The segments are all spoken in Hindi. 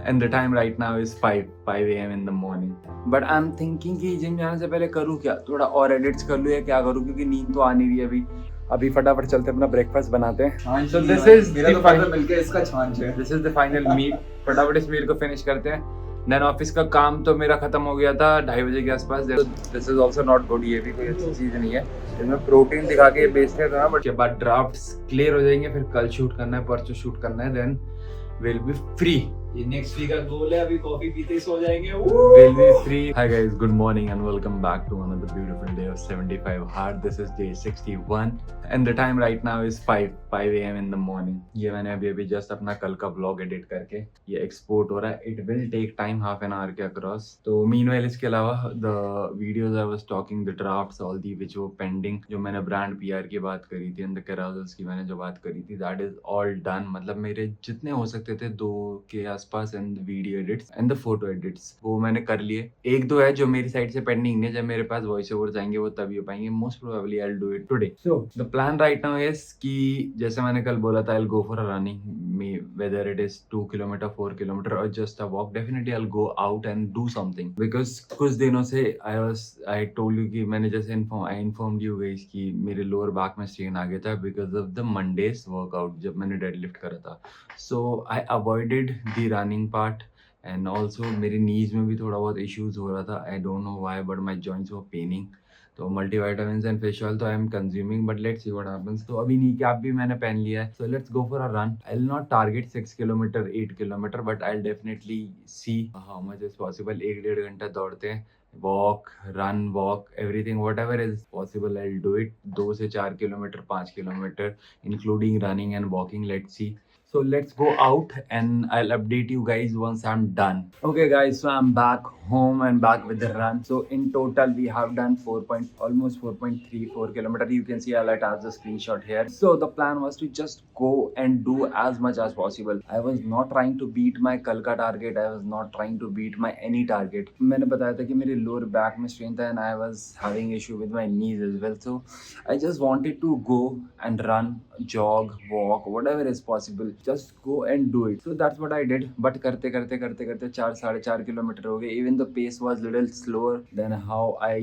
and the time right now is 5 a.m. in the morning. But I'm thinking कि जिम जाने से पहले करूँ क्या, थोड़ा और एडिट्स कर लूँ या क्या करूँ, क्योंकि नींद तो आ नहीं रही है अभी फटाफट चलते अपना ब्रेकफास्ट बनाते हैं. So this is मेरा the तो पता मिलके इसका छांच है. This is the final meal. फटाफट इस मील को फिनिश करते हैं. देन ऑफिस का काम तो मेरा खत्म हो गया था 2:30 बजे के आसपास. This is also not good, ये भी कोई अच्छी चीज़ नहीं है. इसमें प्रोटीन दिखा के बेच रहे था, बट के बाद ड्राफ्ट्स क्लियर हो जाएंगे, फिर कल शूट करना है, परसों शूट करना है, देन विल बी फ्री. ये नेक्स्ट वीक का गोल है, अभी कॉफी पीते ही सो जाएंगे. Will be free. Hi guys, good morning and welcome back to another beautiful day of 75 hard. This is day 61 and the time right now is 5 a.m. in the morning. ये मैंने अभी जस्ट अपना कल का vlog edit करके ये export हो रहा है. It will take time half an hour के across. तो meanwhile इसके अलावा the videos I was talking, the drafts, all the which were pending, जो मैंने brand PR की बात करी थी and the carousels की मैंने जो बात करी थी, that is all done. मतलब मेरे जितने हो सकते थे 2 के आसपास and video edits and the photo edits वो मैंने कर लिए. एक दो है जो मेरी साइड से पेंडिंग है, जब मेरे पास वॉइस ओवर्स आएंगे वो तभी हो पाएंगे. Most probably I will do it today. So the plan right now is कि जैसे मैंने कल बोला था, I will go for a running, whether it is 2 kilometre 4 kilometre और just a walk. Definitely I will go out and do something, because कुछ दिनों से आई टोल्ड यू कि मैंने जैसे इन्फॉर्म्ड यू गाइस कि मेरे लोअर बैक में स्ट्रेन आ गया था because of the Monday's workout जब मैंने डेडलिफ्ट करा था. So I avoided the running part and also मेरी नीज में भी थोड़ा बहुत इश्यूज हो रहा था. I don't know why but my joints were paining. तो मल्टीविटामिन्स एंड फिश ऑयल तो I am consuming, but let's see what happens. तो अभी नी कैप भी मैंने पहन लिया है. So let's go for a run. I will not target 6 kilometre 8 kilometre, but I will definitely see how much is possible. 1-1.5 घंटा दौड़ते हैं, walk run walk everything whatever is possible I will do it. 2 से 4 kilometre 5 kilometre including running and walking. Let's see. So let's go out and I'll update you guys once I'm done. Okay guys, so I'm back home and back with the run. So in total we have done almost 4.34 kilometer. You can see I'll attach the screenshot here. So the plan was to just go and do as much as possible. I was not trying to beat my कल का target. I was not trying to beat my any target. मैंने बताया था कि मेरे lower back में strain था and I was having issue with my knees as well. So I just wanted to go and run, jog, walk, whatever is possible. Just go and do it. So that's what I did. But करते 4-4.5 किलोमीटर हो गए. Even the pace was little slower than how I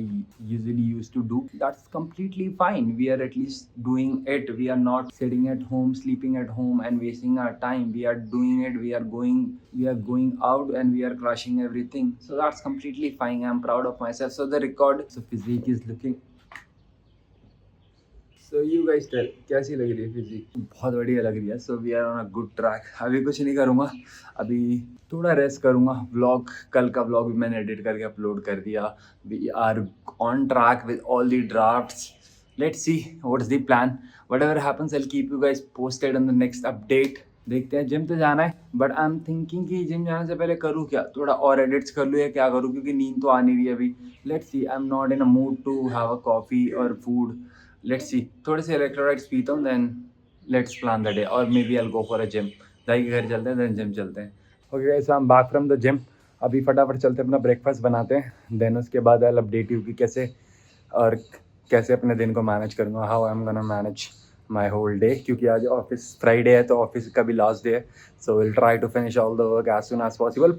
usually used to do. That's completely fine. We are at least doing it. We are not sitting at home, sleeping at home and wasting our time. We are doing it. We are going out and we are crushing everything. So that's completely fine. I'm proud of myself. So the record, so physique is looking. So you guys tell, कैसी लग रही है फिजिक? बहुत बढ़िया लग रही है. So we are on a good track. अभी कुछ नहीं करूँगा, अभी थोड़ा रेस्ट करूँगा. व्लॉग कल का व्लॉग भी मैंने एडिट करके अपलोड कर दिया. We are on track with all the drafts. Let's see what's the plan. Whatever happens, I'll keep you guys posted on the next update. देखते हैं. जिम तो जाना है, बट आई एम थिंकिंग कि जिम जाने से पहले करूँ क्या, थोड़ा और एडिट्स कर लूँ या क्या करूँ, क्योंकि नींद तो आ नहीं रही है अभी. Let's see. I am not in a mood to have a coffee और फूड. लेट्स सी. थोड़े से इलेक्ट्रोलाइट्स पीता हूँ, then let's plan the day. और maybe I go for a gym. दाई के घर चलते हैं, देन जिम चलते हैं. Okay guys, I am back from the gym. अभी फटाफट चलते हैं, अपना ब्रेकफास्ट बनाते हैं. देन उसके बाद आई विल अपडेट यू कि कैसे अपने दिन को मैनेज करूँगा, how I am gonna manage my whole day. क्योंकि आज ऑफिस फ्राइडे है तो ऑफिस का भी लास्ट डे है. So will try to finish all the work as soon as possible.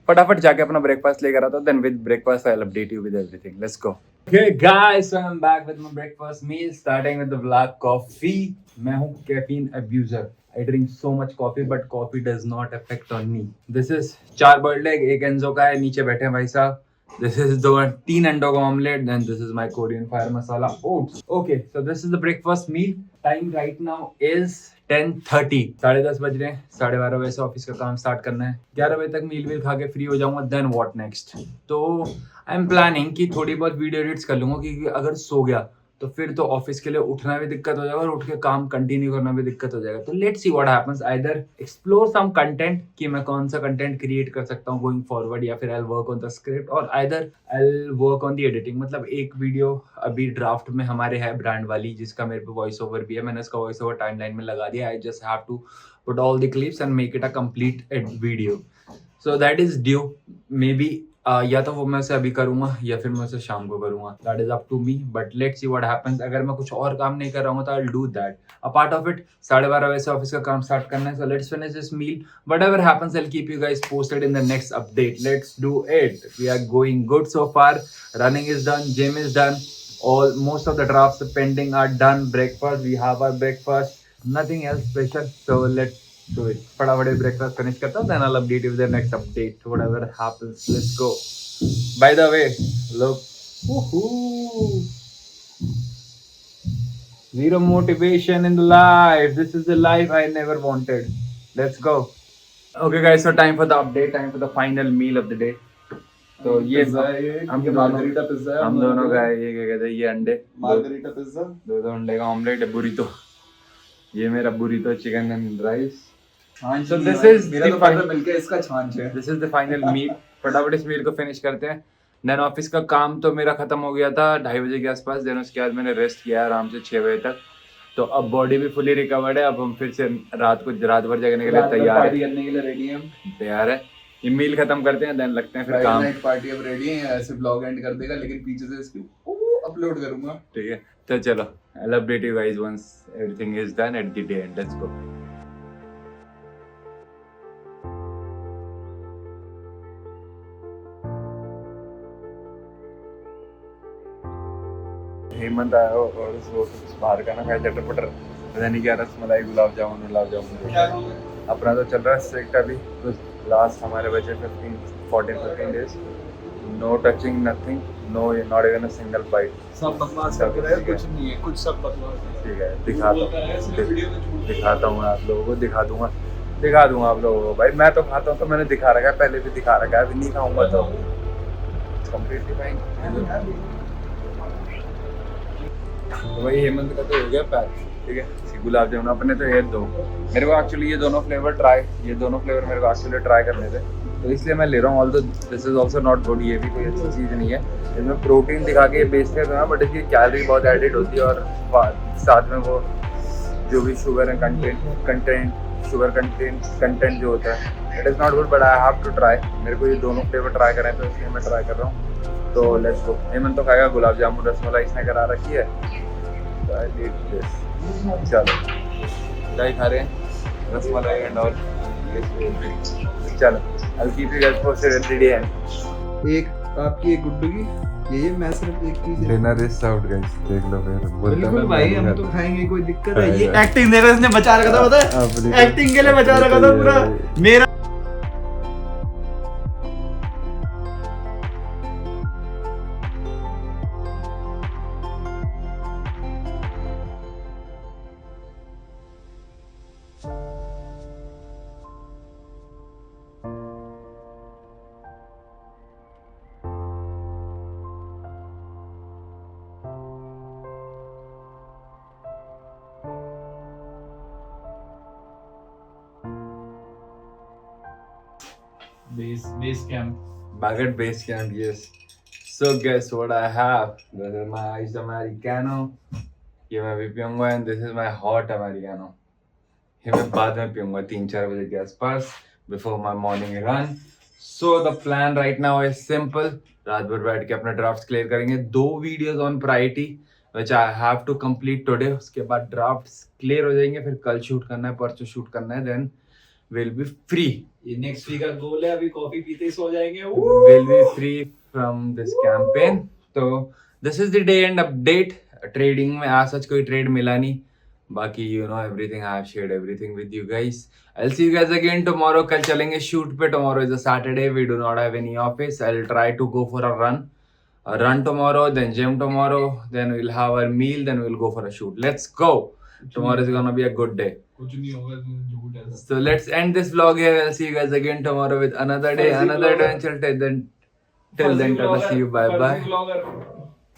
फटाफट जाके अपना ब्रेकफास्ट लेकर आता हूँ. Then with breakfast I will update you with everything. Let's go. Okay guys, so I'm back with my breakfast meal, starting with the black coffee. मैं हूँ caffeine abuser. I drink so much coffee, but coffee does not affect on me. This is 4 boiled egg, 1 Enzo का है, नीचे बैठे हैं भाई साहब. This is 3 अंडों का omelette, then this is my Korean fire masala oats. Okay, so this is the breakfast meal. Time right now is 10:30. 10:30 बज रहे हैं. 12:30 बजे से ऑफिस का काम स्टार्ट करना है. 11 बजे तक मील खा के फ्री हो जाऊंगा. Then what next. तो आई एम प्लानिंग कि थोड़ी बहुत वीडियो एडिट्स कर लूंगा, क्योंकि अगर सो गया तो फिर तो ऑफिस के लिए उठना भी दिक्कत हो जाएगा और उठ के काम कंटिन्यू करना भी दिक्कत हो जाएगा. तो let's see what happens. Either explore some content कि मैं कौन सा कंटेंट क्रिएट कर सकता हूँ गोइंग फॉरवर्ड, या फिर I will work on the script, और either I will work on the editing. मतलब एक वीडियो अभी ड्राफ्ट में हमारे है ब्रांड वाली, जिसका मेरे पे वॉइस ओवर भी है. मैंने उसका वॉइस ओवर टाइमलाइन में लगा दिया. I just have to put all the clips and make it a complete video. So that is due maybe या तो वो मैं उसे अभी करूंगा या फिर मैं उसे शाम को करूंगा. That is up to me, but let's see what happens. अगर मैं कुछ और काम नहीं कर रहा हूँ तो I will do that. A part of it 12:30 बजे से ऑफिस का काम स्टार्ट करना है. So let's finish this meal. Whatever happens I will keep you guys posted in the next update. Let's do it. We are going good so far. Running is done, gym is done. All most of the drafts pending are done. Breakfast, we have our breakfast. Nothing else special. So let's do it. फटाफट ब्रेकफास्ट फिनिश करता हूँ, then I'll update you with the next update. Whatever happens, let's go. By the way, look. Woohoo! Zero motivation in life. This is the life I never wanted. Let's go. Okay guys, so time for the update. Time for the final meal of the day. तो ये हम मार्गरीटा पिज्जा हम दोनों का ये क्या कहते हैं, ये अंडे मार्गरीटा पिज्जा, दो अंडे का ऑमलेट है. बुरीतो, ये मेरा burrito chicken and rice. So this is मेरा तो पार्टनर मिलके इसका छांच है. This is the final meal. फटाफट इस मील को फिनिश करते हैं. देन ऑफिस का काम तो मेरा खत्म हो गया था 2:30 बजे के आसपास. देन उसके बाद मैंने रेस्ट किया आराम से 6 बजे तक. तो अब बॉडी भी फुली रिकवर्ड है. अब हम फिर से रात भर जगने के लिए तैयार पार्टी करने के लिए रेडी हैं. तैयार है. ये मील खत्म करते हैं, देन लगते हैं फिर काम. नाइट पार्टी अब रेडी है. ऐसे ब्लॉग एंड कर देगा लेकिन पीछे से इसकी अपलोड करूंगा. ठीक है, तो चलो I'll update you guys once everything is done at the day end. Let's go. Hemant आया हो और उसको कुछ बाहर का ना खाया चटर पटर, पता नहीं क्या रसमलाई गुलाब जामुन. अपना तो चल रहा है स्ट्रिक्ट अभी. कुछ लास्ट हमारे बचे 15 days. No touching, nothing, no not even a single bite. सब बकवास कर रहे हैं, कुछ नहीं है, कुछ सब बकवास है. ठीक है, दिखाता हूँ आप लोगों को, दिखा दूंगा आप लोगों को. भाई मैं तो खाता हूँ तो मैंने दिखा रखा है, पहले भी दिखा रखा है. अभी नहीं खाऊंगा तो कंप्लीटली फाइन. वही हेमंत का तो हो गया पैक. ठीक है, गुलाब जामुन अपने तो ये दो. मेरे को एक्चुअली ये दोनों फ्लेवर मेरे को एक्चुअली ट्राई करने थे, तो इसलिए मैं ले रहा हूँ. Although this is also not good. ये भी कोई अच्छी चीज़ नहीं है. इसमें प्रोटीन दिखा के बेचते हैं ना, बट इसकी कैलोरी बहुत एडिड होती है. और साथ में वो जो भी शुगर कंटेंट जो होता है, it is not good. But I have to try. मेरे को ये दोनों फ्लेवर ट्राई करें तो इसलिए मैं ट्राई कर रहा हूँ. तो लेट्स गो. हेमंत तो खाएगा गुलाब जामुन, रसमलाई इसने करा रखी है. चलो क्या खा रहे हैं, रसमलाई एंड ऑल. चलो I'll keep you guys posted at the end. एक आपकी एक गुड्डू की ये मैं सिर्फ एक चीज. डिनर इज सर्व्ड गाइस, देख लो फिर. बिल्कुल भाई, हम तो खाएंगे, कोई दिक्कत है. ये एक्टिंग दे रहा है, इसने बचा रखा था, पता है? एक्टिंग के लिए बचा रखा था पूरा मेरा. Base camp. Back at base camp, yes. So guess what I have? This is my iced americano. ये मैं भी पीऊंगा, and this is my hot americano. ये मैं बाद में पीऊंगा 3-4 बजे के आसपास, before my morning run. So the plan right now is simple. रात भर बैठ के अपना ड्राफ्ट क्लियर करेंगे. 2 videos on priority which I have to complete today. उसके बाद ड्राफ्ट्स क्लियर हो जाएंगे. फिर कल शूट करना है, परसों शूट करना है, then we'll be free. ये नेक्स्ट वीक का गोल है. अभी कॉफी पीते ही सो जाएंगे. We'll be free from this campaign. तो this is the day end update. Trading में आज सच कोई ट्रेड मिला नहीं. बाकी you know everything, I have shared everything with you guys. I'll see you guys again tomorrow. कल चलेंगे shoot पे. Tomorrow is a Saturday. We do not have any office. I'll try to go for a run tomorrow, then gym tomorrow, then we'll have our meal, then we'll go for a shoot. Let's go. Tomorrow is gonna be a good day. कुछ नहीं होगा, झूठ है. So let's end this vlog here. I'll see you guys again tomorrow with another day, another adventure. Till then, tata, see you. Bye bye.